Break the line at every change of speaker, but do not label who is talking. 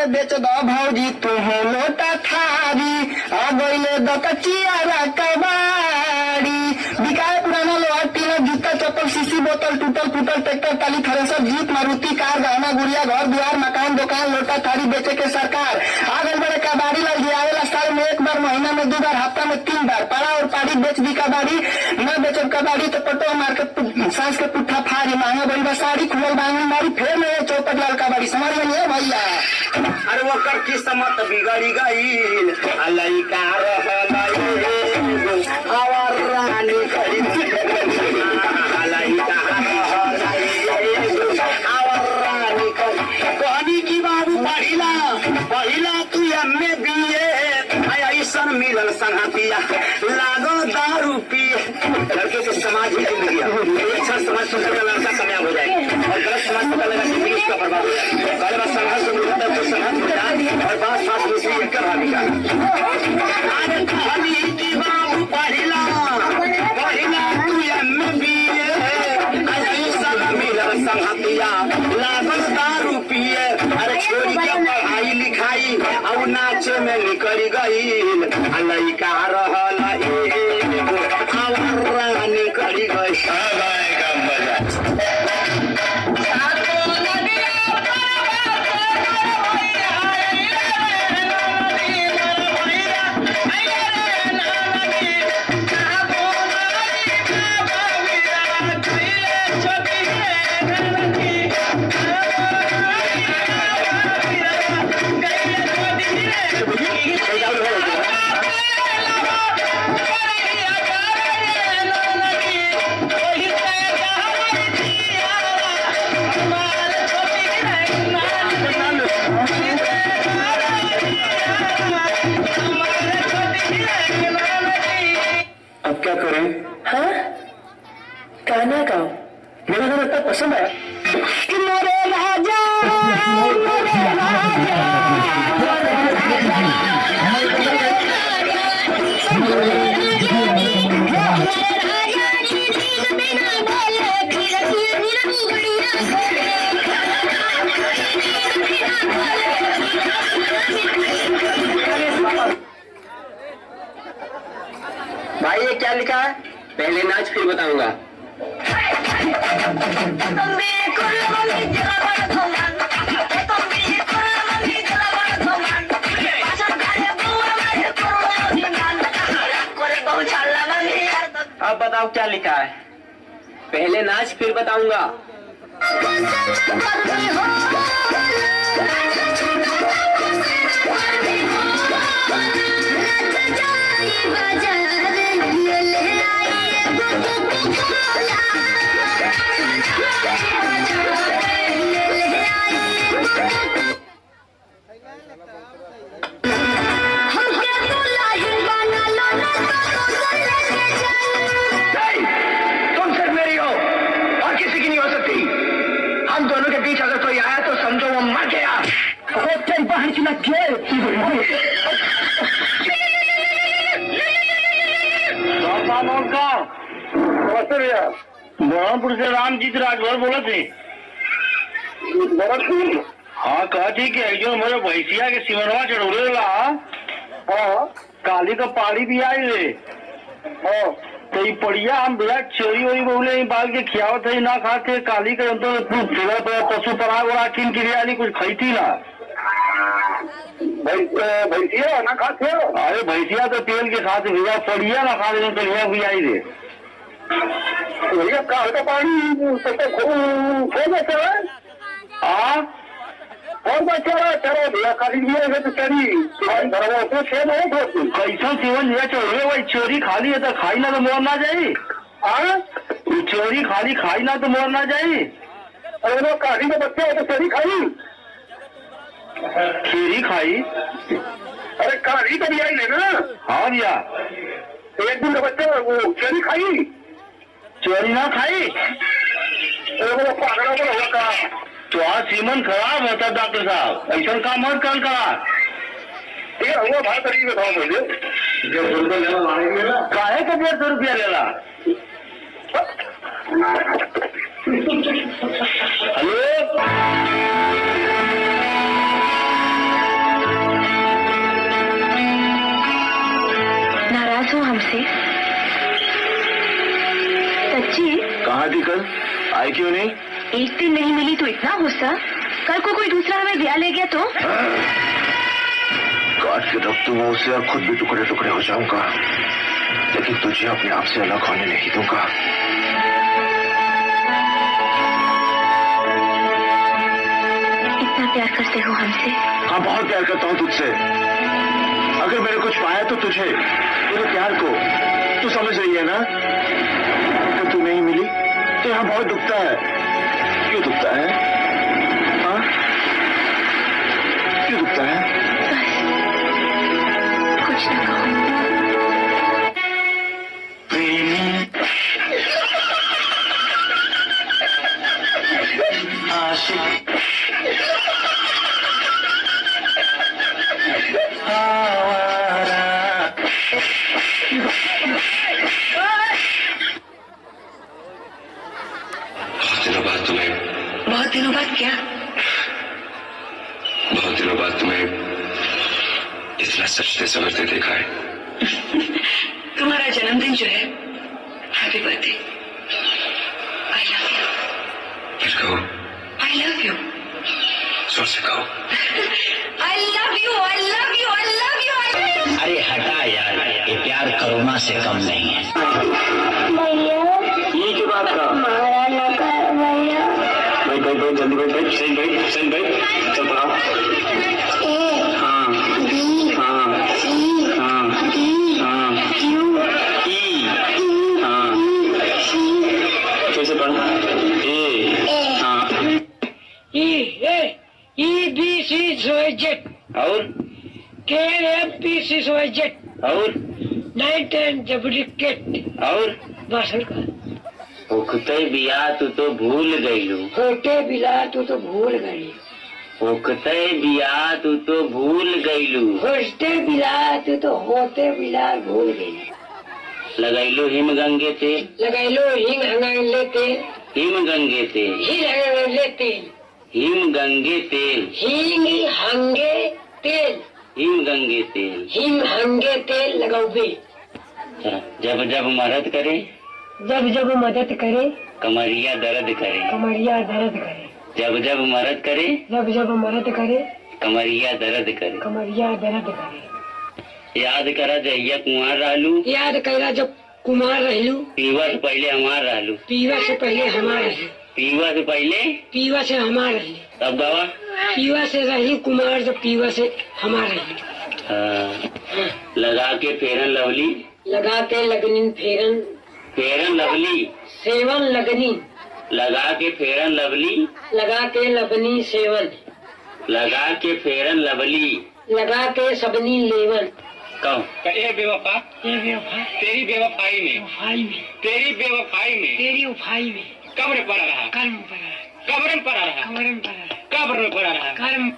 बेच दो भौजी तुम लोटा थारी अगले दचिया कबाड़ी बिकाए पुराना लोहा टीला जूता चप्पल सीसी बोतल टूटल फूटल ट्रैक्टर टाली थ्रेसर जीप मारुति कार गहना गुड़िया घर द्वार मकान दुकान लोटा थारी बेचे के सरकार आगे बड़े कबाड़ी लग गया आवेला साल में एक बार महीना में 2 बार हफ्ता में 3 बार पाड़ा और पाड़ी बेच दी कबाड़ी न बेचे कबाड़ी तो पटो मार के सांस के पुट्ठा फाड़ी महंगा बड़ी साड़ी खुलल बांगन मारी फिर में चौपट लाल कबाड़ी समझ में नहीं भैया।
अरे वो कर की समत बिगड़ी गई लइका रानी खड़ी कहनी की बाबू पहिला तू एमे बीए ऐसन मिलल संगतिया लागो दारू पिए लड़के को समाज ही जिंदगी अच्छा समाज सुनकर लड़का कामयाब हो जाए और गलत समाज पता लगा जिंदगी उसका बर्बाद हो जाए। पहले बात संघर्ष होता है तो संघर्ष हो जाए और बात साथ में से एक भाभी का अरे कहनी की बाबू पहिला तू एमे बीए ऐसन मिलल संगतिया लागो दारू पिए अरे छोड़ी के पढ़ाई लिखाई और नाचे में निकल गई लइका रहल रानी करी गई
गाना गाओ मेरा गाना इतना पसंद है मोरे राजा
भाई ये क्या लिखा है? पहले नाच फिर बताऊंगा। अब बताओ क्या लिखा है? पहले नाच फिर बताऊंगा।
तुम सिर्फ मेरी हो और किसी की नहीं हो सकती। हम दोनों के बीच अगर कोई आया तो समझो वो मर गया।
नमस्ते भैया, बरहमपुर से रामजीत राजभर बोले थे। हाँ कहा थी कि जो मेरे भैंसिया के सिमरवा चढ़ोले ला हाँ काली का पाड़ी भी आई रे हाँ तो ये पड़िया हम बिना चोरी वोरी बोले बाल के खियावत है ना खा के काली के तो पशु पराग वरा किन क्रिया कुछ खाई थी ना भैंसिया ना खाते हो। अरे भैंसिया तो तेल के खाते भैया पड़िया ना खा रहे तो भी आई रे भैया काल का पानी और चलो भैया खाली तो चली कैसा सेवन लिया चोरी भाई चोरी खाली है तो खाई ना तो मोर ना जाये चोरी खाली खाई ना तो मोर ना जाये। अरे वो काली के बच्चे हो तो चोरी खाई खीरी खाई। अरे काली तो भी आई ले ना। हाँ भैया एक दिन का बच्चा वो चोरी खाई चोरी ना खाई। अरे वो पागल हुआ का तो आज सीमन खराब होता डॉक्टर साहब ऐसा काम मत करा हुआ भाई करीब बताओ मुझे 150 रुपया लेना काहे का 150 रुपया लेला। हेलो थी कल, आई क्यों नहीं?
एक दिन नहीं मिली तो इतना गुस्सा, कल को कोई दूसरा हमें ब्याह ले गया तो?
काट के रख दूंगा उसे और खुद भी टुकड़े टुकड़े हो जाऊंगा, लेकिन तुझे अपने आप से अलग होने नहीं दूंगा।
इतना प्यार करते हो हमसे?
हाँ, बहुत प्यार करता हूँ तुझसे। अगर मैंने कुछ पाया तो तुझे, तेरे प्यार को। तू समझ रही है ना? अगर तू नहीं मिली तो यहाँ बहुत दुखता है। क्यों दुखता है? हाँ, क्यों दुखता है?
बस कुछ न कहो।
बहुत दिनों बाद क्या?
बहुत दिनों बाद तुम्हें इतना सजते संवरते देखा है।
तुम्हारा जन्मदिन जो है, happy birthday. I love you.
फिर कहो।
I love you.
जोर से कहो।
I love you, I love you, I love you.
अरे हटा यार, ये प्यार कोरोना से कम नहीं है।
ये की बात का? भाई जल्दी भाई, सही भाई, चल पढ़ाओ। हाँ हाँ हाँ हाँ, कैसे पढ़ा? हाँ,
E-B-C-Z
और
K-M-P-C-Z
और
9-10 डुप्लीकेट
और
बस
उखते बिया तू तो भूल गईलू।
होते बिला तो भूल गई।
उखते बिया तू तो भूल गईलू।
होते बिला तो होते बिला भूल गई।
लगैलू हिम गंगे तेल।
लगाइलो हिंग हंगाइले तेल।
हिम गंगे तेल।
हिंग हंगाइले तेल।
हिम गंगे तेल।
हिंग हंगे तेल।
हिम गंगे तेल।
हिंग हंगे तेल लगाओगे।
जब जब मदद करे,
जब जब मदद करे,
कमरिया दर्द करे।
कमरिया दर्द करे।
जब जब मदद करे,
जब जब मदद करे,
कमरिया दर्द करे।
कमरिया दर्द करे।
याद करा जहिया कुंवर रहलू।
याद करा जब कुमार रहलू।
पीवा से पहले हमार रहलू।
पीवा से पहले हमार रही।
पीवा से पहले
पीवा से हमार रही।
तब गवा।
पीवा से रही कुमार, जब पीवा से हमार रही।
लगा के फेरन लवली।
लगा के लगनी फेरन।
फेरन लवली।
सेवन लगनी।
लगा के फेरन लवली।
लगा के लबनी सेवन।
लगा के फेरन लवली।
लगा के सबनी लेवन।
कहो।
ए बेवफा,
ये बेवफा
तेरी बेवफाई में,
वफाई में,
तेरी बेवफाई में
तेरी वफाई में
कब्र पड़ा रहा,
कर्म पड़ा,
कब्र में पड़ा रहा,
कमरम पड़ा,
कब्र में पड़ा रहा।
कर्म